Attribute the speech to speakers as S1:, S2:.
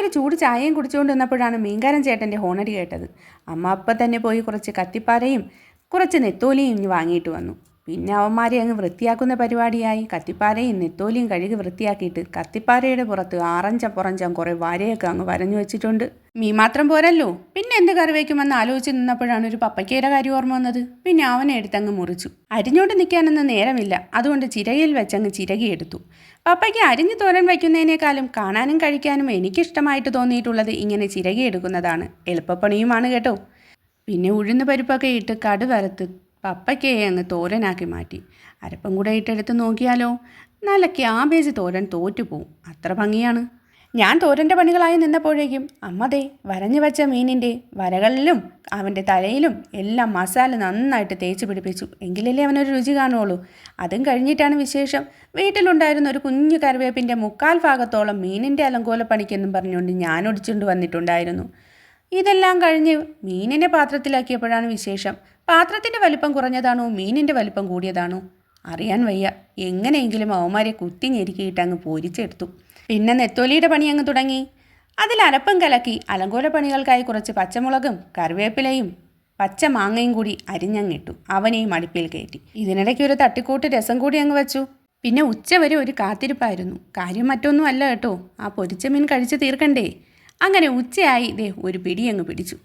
S1: ഒരു ചൂട് ചായയും കുടിച്ചുകൊണ്ട് നിന്നപ്പോഴാണ് മീൻകാരൻ ചേട്ടൻ്റെ ഹോണടി കേട്ടത്. അമ്മ അപ്പം തന്നെ പോയി കുറച്ച് കത്തിപ്പാരയും കുറച്ച് നെത്തോലിയും വാങ്ങിയിട്ട് വന്നു. പിന്നെ അവന്മാരെ അങ്ങ് വൃത്തിയാക്കുന്ന പരിപാടിയായി. കത്തിപ്പാരയും നെത്തോലിയും കഴുകി വൃത്തിയാക്കിയിട്ട് കത്തിപ്പാരയുടെ പുറത്ത് ആറഞ്ചം പുറഞ്ചം കുറേ വരയൊക്കെ അങ്ങ് വരഞ്ഞു വെച്ചിട്ടുണ്ട്. മീൻ മാത്രം പോരല്ലോ, പിന്നെ എന്ത് കറി വയ്ക്കുമെന്ന് ആലോചിച്ച് നിന്നപ്പോഴാണ് ഒരു പപ്പയ്ക്കയുടെ കാര്യം ഓർമ്മ വന്നത്. പിന്നെ അവനെ എടുത്തങ്ങ് മുറിച്ചു. അരിഞ്ഞോണ്ട് നിൽക്കാനൊന്നും നേരമില്ല, അതുകൊണ്ട് ചിരകയിൽ വെച്ചങ്ങ് ചിരകിയെടുത്തു. പപ്പയ്ക്ക് അരിഞ്ഞ് തോരൻ വയ്ക്കുന്നതിനേക്കാളും കാണാനും കഴിക്കാനും എനിക്കിഷ്ടമായിട്ട് തോന്നിയിട്ടുള്ളത് ഇങ്ങനെ ചിരകിയെടുക്കുന്നതാണ്. എളുപ്പപ്പണിയുമാണ് കേട്ടോ. പിന്നെ ഉഴുന്ന് പരിപ്പൊക്കെ ഇട്ട് കടുവറുത്ത് പപ്പയ്ക്കയെ അങ്ങ് തോരനാക്കി മാറ്റി. അരപ്പം കൂടെ ഇട്ടെടുത്ത് നോക്കിയാലോ, നല്ല ക്യാബേജ് തോരൻ തോറ്റുപോവും, അത്ര ഭംഗിയാണ്. ഞാൻ തോരൻ്റെ പണികളായി നിന്നപ്പോഴേക്കും അമ്മതേ വരഞ്ഞു വെച്ച മീനിൻ്റെ വരകളിലും അവൻ്റെ തലയിലും എല്ലാം മസാല നന്നായിട്ട് തേച്ച് പിടിപ്പിച്ചു. എങ്കിലല്ലേ അവനൊരു രുചി കാണുള്ളൂ. അതും കഴിഞ്ഞിട്ടാണ് വിശേഷം. വീട്ടിലുണ്ടായിരുന്ന ഒരു കുഞ്ഞു കറിവേപ്പിൻ്റെ 3/4 ഭാഗത്തോളം മീനിൻ്റെ അലങ്കോലപ്പണിക്കെന്നും പറഞ്ഞുകൊണ്ട് ഞാൻ ഒടിച്ചുകൊണ്ട് വന്നിട്ടുണ്ടായിരുന്നു. ഇതെല്ലാം കഴിഞ്ഞ് മീനിനെ പാത്രത്തിലാക്കിയപ്പോഴാണ് വിശേഷം. പാത്രത്തിൻ്റെ വലിപ്പം കുറഞ്ഞതാണോ മീനിൻ്റെ വലിപ്പം കൂടിയതാണോ അറിയാൻ വയ്യ. എങ്ങനെയെങ്കിലും അവന്മാരെ കുത്തി ഞെരുക്കിയിട്ട് അങ്ങ് പൊരിച്ചെടുത്തു. പിന്നെ നെത്തോലിയുടെ പണി അങ്ങ് തുടങ്ങി. അതിൽ അരപ്പം കലക്കി അലങ്കോല പണികൾക്കായി കുറച്ച് പച്ചമുളകും കറിവേപ്പിലയും പച്ച മാങ്ങയും കൂടി അരിഞ്ഞങ്ങിട്ടു. അവനെയും അടുപ്പിൽ കയറ്റി. ഇതിനിടയ്ക്ക് ഒരു തട്ടിക്കൂട്ട് രസം കൂടി അങ്ങ് വെച്ചു. പിന്നെ ഉച്ചവരെ ഒരു കാത്തിരിപ്പായിരുന്നു. കാര്യം മറ്റൊന്നും അല്ല കേട്ടോ, ആ പൊരിച്ച മീൻ കഴിച്ച് തീർക്കണ്ടേ. അങ്ങനെ ഉച്ചയായി ദേ ഒരു പിടി അങ്ങ് പിടിച്ചു.